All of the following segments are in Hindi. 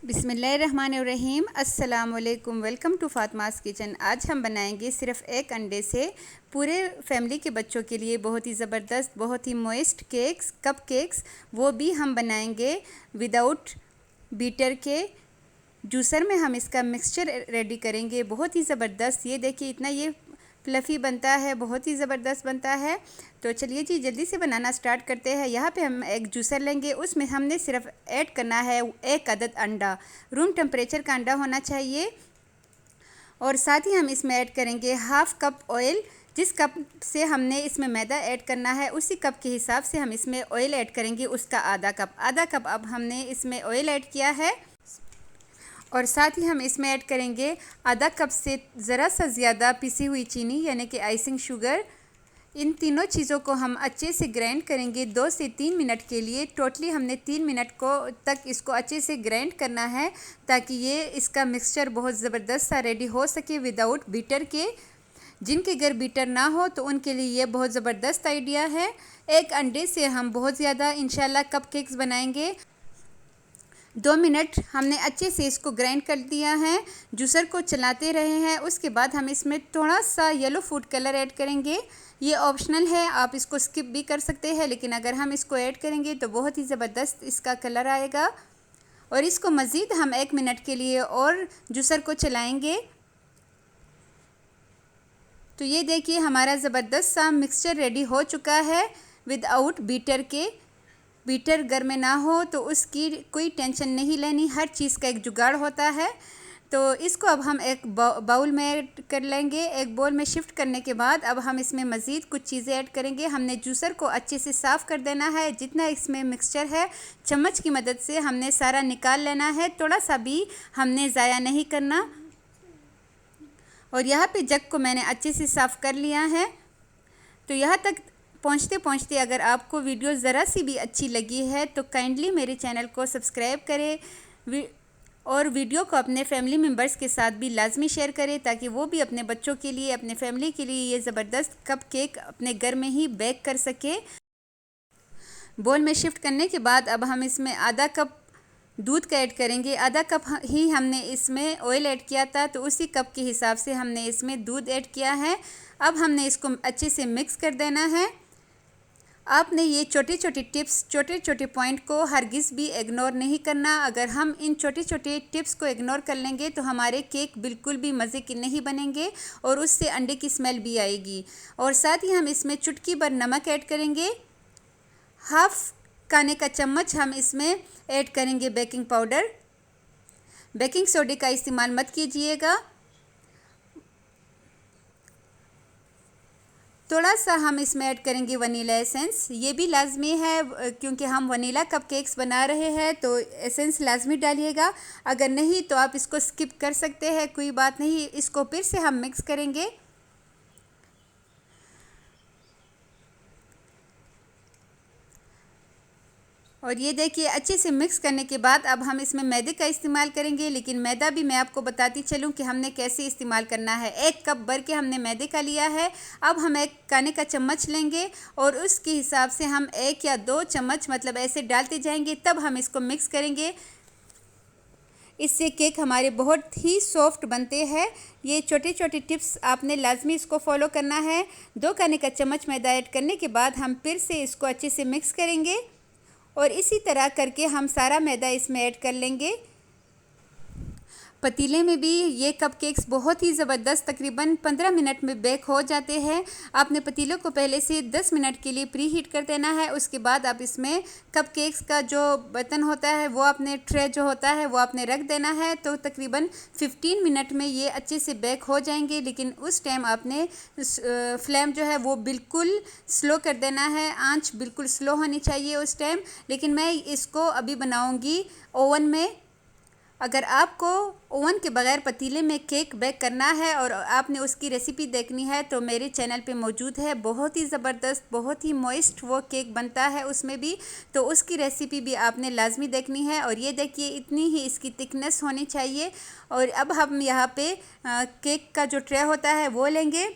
बिस्मिल्लाहिर्रहमानिर्रहीम। अस्सलाम वालेकुम। Welcome to Fatima's kitchen. आज हम बनाएंगे सिर्फ एक अंडे से पूरे फैमिली के बच्चों के लिए बहुत ही ज़बरदस्त, बहुत ही मॉइस्ट केक्स, कप केक्स। वो भी हम बनाएंगे विदाउट बीटर के। जूसर में हम इसका मिक्सचर रेडी करेंगे, बहुत ही ज़बरदस्त। ये देखिए इतना ये फ्लफ़ी बनता है, बहुत ही ज़बरदस्त बनता है। तो चलिए जी जल्दी से बनाना स्टार्ट करते हैं। यहाँ पे हम एक जूसर लेंगे, उसमें हमने सिर्फ ऐड करना है 1 अदद अंडा। रूम टेम्परेचर का अंडा होना चाहिए। और साथ ही हम इसमें ऐड करेंगे हाफ़ कप ऑयल। जिस कप से हमने इसमें मैदा ऐड करना है उसी कप के हिसाब से हम इसमें ऑयल ऐड करेंगे, उसका आधा कप अब हमने इसमें ऑयल ऐड किया है। और साथ ही हम इसमें ऐड करेंगे आधा कप से ज़रा सा ज़्यादा पिसी हुई चीनी, यानी कि आइसिंग शुगर। इन तीनों चीज़ों को हम अच्छे से ग्राइंड करेंगे 2 से 3 मिनट के लिए। टोटली हमने 3 मिनट को तक इसको अच्छे से ग्राइंड करना है, ताकि ये इसका मिक्सचर बहुत ज़बरदस्त सा रेडी हो सके विदाउट बीटर के। जिनके घर बीटर ना हो तो उनके लिए ये बहुत ज़बरदस्त आइडिया है। एक अंडे से हम बहुत ज़्यादा इंशाल्लाह कपकेक्स बनाएंगे। 2 मिनट हमने अच्छे से इसको ग्राइंड कर दिया है। जूसर को चलाते रहे हैं। उसके बाद हम इसमें थोड़ा सा येलो फूड कलर ऐड करेंगे। ये ऑप्शनल है, आप इसको स्किप भी कर सकते हैं, लेकिन अगर हम इसको ऐड करेंगे तो बहुत ही ज़बरदस्त इसका कलर आएगा। और इसको मज़ीद हम 1 मिनट के लिए और जूसर को चलाएंगे। तो ये देखिए हमारा ज़बरदस्त सा मिक्सचर रेडी हो चुका है विदाउट बीटर के। बीटर घर में ना हो तो उसकी कोई टेंशन नहीं लेनी, हर चीज़ का एक जुगाड़ होता है। तो इसको अब हम एक बाउल में ऐड कर लेंगे। एक बाउल में शिफ्ट करने के बाद अब हम इसमें मज़ीद कुछ चीज़ें ऐड करेंगे। हमने जूसर को अच्छे से साफ़ कर देना है। जितना इसमें मिक्सचर है चम्मच की मदद से हमने सारा निकाल लेना है, थोड़ा सा भी हमने ज़ाया नहीं करना। और यहाँ पे जग को मैंने अच्छे से साफ़ कर लिया है। तो यहाँ तक पहुँचते पहुँचते अगर आपको वीडियो ज़रा सी भी अच्छी लगी है तो काइंडली मेरे चैनल को सब्सक्राइब करें और वीडियो को अपने फैमिली मेम्बर्स के साथ भी लाजमी शेयर करें, ताकि वो भी अपने बच्चों के लिए, अपने फैमिली के लिए ये ज़बरदस्त कप केक अपने घर में ही बेक कर सके। बोल में शिफ्ट करने के बाद अब हम इसमें आधा कप दूध का ऐड करेंगे। आधा कप ही हमने इसमें ऑयल ऐड किया था, तो उसी कप के हिसाब से हमने इसमें दूध ऐड किया है। अब हमने इसको अच्छे से मिक्स कर देना है। आपने ये छोटे छोटे टिप्स, छोटे छोटे पॉइंट को हरगिज़ भी इग्नोर नहीं करना। अगर हम इन छोटे छोटे टिप्स को इग्नोर कर लेंगे तो हमारे केक बिल्कुल भी मज़े के नहीं बनेंगे और उससे अंडे की स्मेल भी आएगी। और साथ ही हम इसमें चुटकी भर नमक ऐड करेंगे। हाफ़ खाने का चम्मच हम इसमें ऐड करेंगे बेकिंग पाउडर। बेकिंग सोडे का इस्तेमाल मत कीजिएगा। थोड़ा सा हम इसमें ऐड करेंगे वनीला एसेंस। ये भी लाजमी है, क्योंकि हम वनीला कपकेक्स बना रहे हैं तो एसेंस लाजमी डालिएगा। अगर नहीं तो आप इसको स्किप कर सकते हैं, कोई बात नहीं। इसको फिर से हम मिक्स करेंगे। और ये देखिए अच्छे से मिक्स करने के बाद अब हम इसमें मैदे का इस्तेमाल करेंगे, लेकिन मैदा भी मैं आपको बताती चलूँ कि हमने कैसे इस्तेमाल करना है। 1 कप भर के हमने मैदे का लिया है। अब हम 1 खाने का चम्मच लेंगे और उसके हिसाब से हम 1 या 2 चम्मच मतलब ऐसे डालते जाएंगे, तब हम इसको मिक्स करेंगे। इससे केक हमारे बहुत ही सॉफ्ट बनते हैं। ये छोटे छोटे टिप्स आपने लाजमी इसको फॉलो करना है। 2 खाने का चम्मच मैदा ऐड करने के बाद हम फिर से इसको अच्छे से मिक्स करेंगे और इसी तरह करके हम सारा मैदा इसमें ऐड कर लेंगे। पतीले में भी ये कपकेक्स बहुत ही ज़बरदस्त तकरीबन 15 मिनट में बेक हो जाते हैं। आपने पतीले को पहले से 10 मिनट के लिए प्री हीट कर देना है। उसके बाद आप इसमें कपकेक्स का जो बर्तन होता है, वो आपने ट्रे जो होता है वो आपने रख देना है। तो तकरीबन 15 मिनट में ये अच्छे से बेक हो जाएंगे, लेकिन उस टाइम आपने फ्लेम जो है वो बिल्कुल स्लो कर देना है। आंच बिल्कुल स्लो होनी चाहिए उस टाइम। लेकिन मैं इसको अभी बनाऊँगी ओवन में। अगर आपको ओवन के बगैर पतीले में केक बेक करना है और आपने उसकी रेसिपी देखनी है तो मेरे चैनल पे मौजूद है। बहुत ही ज़बरदस्त, बहुत ही मॉइस्ट वो केक बनता है उसमें भी, तो उसकी रेसिपी भी आपने लाजमी देखनी है। और ये देखिए इतनी ही इसकी थिकनेस होनी चाहिए। और अब हम यहाँ पे केक का जो ट्रे होता है वो लेंगे।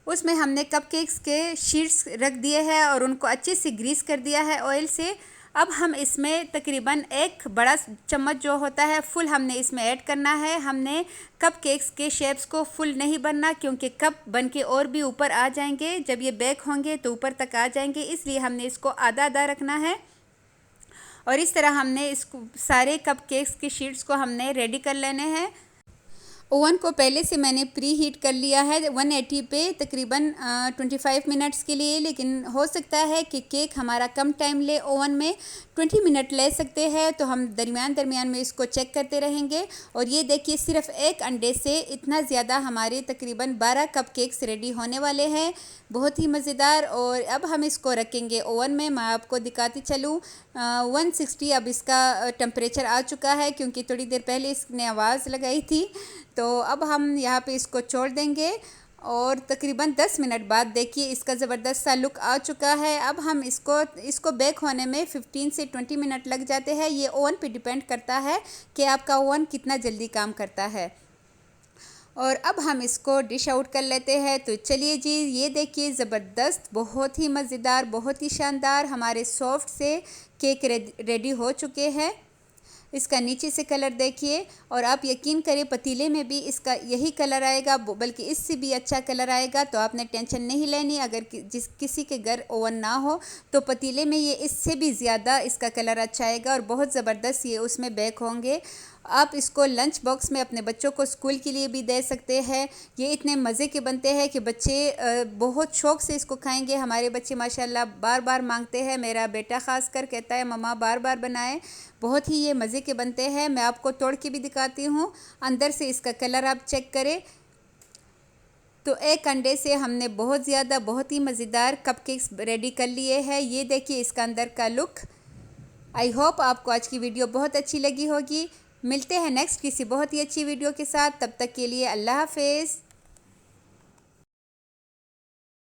उसमें हमने कपकेक्स के शीट्स रख दिए हैं और उनको अच्छे से ग्रीस कर दिया है ऑयल से। अब हम इसमें तकरीबन एक बड़ा चम्मच जो होता है फुल हमने इसमें ऐड करना है। हमने कप केक्स के शेप्स को फुल नहीं बनना, क्योंकि कप बन के और भी ऊपर आ जाएंगे, जब ये बेक होंगे तो ऊपर तक आ जाएंगे, इसलिए हमने इसको आधा आधा रखना है। और इस तरह हमने इसको सारे कप केक्स की शीट्स को हमने रेडी कर लेने हैं। ओवन को पहले से मैंने प्री हीट कर लिया है 180 पे तकरीबन 25 मिनट्स के लिए, लेकिन हो सकता है कि केक हमारा कम टाइम ले, ओवन में 20 मिनट ले सकते हैं, तो हम दरमियान में इसको चेक करते रहेंगे। और ये देखिए सिर्फ एक अंडे से इतना ज़्यादा हमारे तकरीबन 12 कप केक्स रेडी होने वाले हैं, बहुत ही मज़ेदार। और अब हम इसको रखेंगे ओवन में। मैं आपको दिखाती चलूँ 160 अब इसका टेम्परेचर आ चुका है, क्योंकि थोड़ी देर पहले इसने आवाज़ लगाई थी। तो अब हम यहाँ पे इसको छोड़ देंगे और तकरीबन 10 मिनट बाद देखिए इसका ज़बरदस्त सा लुक आ चुका है। अब हम इसको बेक होने में 15 से 20 मिनट लग जाते हैं। ये ओवन पे डिपेंड करता है कि आपका ओवन कितना जल्दी काम करता है। और अब हम इसको डिश आउट कर लेते हैं। तो चलिए जी, ये देखिए ज़बरदस्त, बहुत ही मज़ेदार, बहुत ही शानदार हमारे सॉफ्ट से केक रेडी हो चुके हैं। इसका नीचे से कलर देखिए, और आप यकीन करें पतीले में भी इसका यही कलर आएगा, बल्कि इससे भी अच्छा कलर आएगा। तो आपने टेंशन नहीं लेनी, अगर किसी के घर ओवन ना हो तो पतीले में ये इससे भी ज़्यादा इसका कलर अच्छा आएगा और बहुत ज़बरदस्त ये उसमें बेक होंगे। आप इसको लंच बॉक्स में अपने बच्चों को स्कूल के लिए भी दे सकते हैं। ये इतने मज़े के बनते हैं कि बच्चे बहुत शौक़ से इसको खाएंगे। हमारे बच्चे माशाल्लाह बार बार मांगते हैं, मेरा बेटा ख़ास कर कहता है मम्मा बार बार बनाएं। बहुत ही ये मज़े के बनते हैं। मैं आपको तोड़ के भी दिखाती हूँ, अंदर से इसका कलर आप चेक करें। तो एक अंडे से हमने बहुत ज़्यादा बहुत ही मज़ेदार कपकेक्स रेडी कर लिए हैं। ये देखिए इसका अंदर का लुक। आई होप आपको आज की वीडियो बहुत अच्छी लगी होगी। मिलते हैं नेक्स्ट किसी बहुत ही अच्छी वीडियो के साथ, तब तक के लिए अल्लाह हाफ़िज़।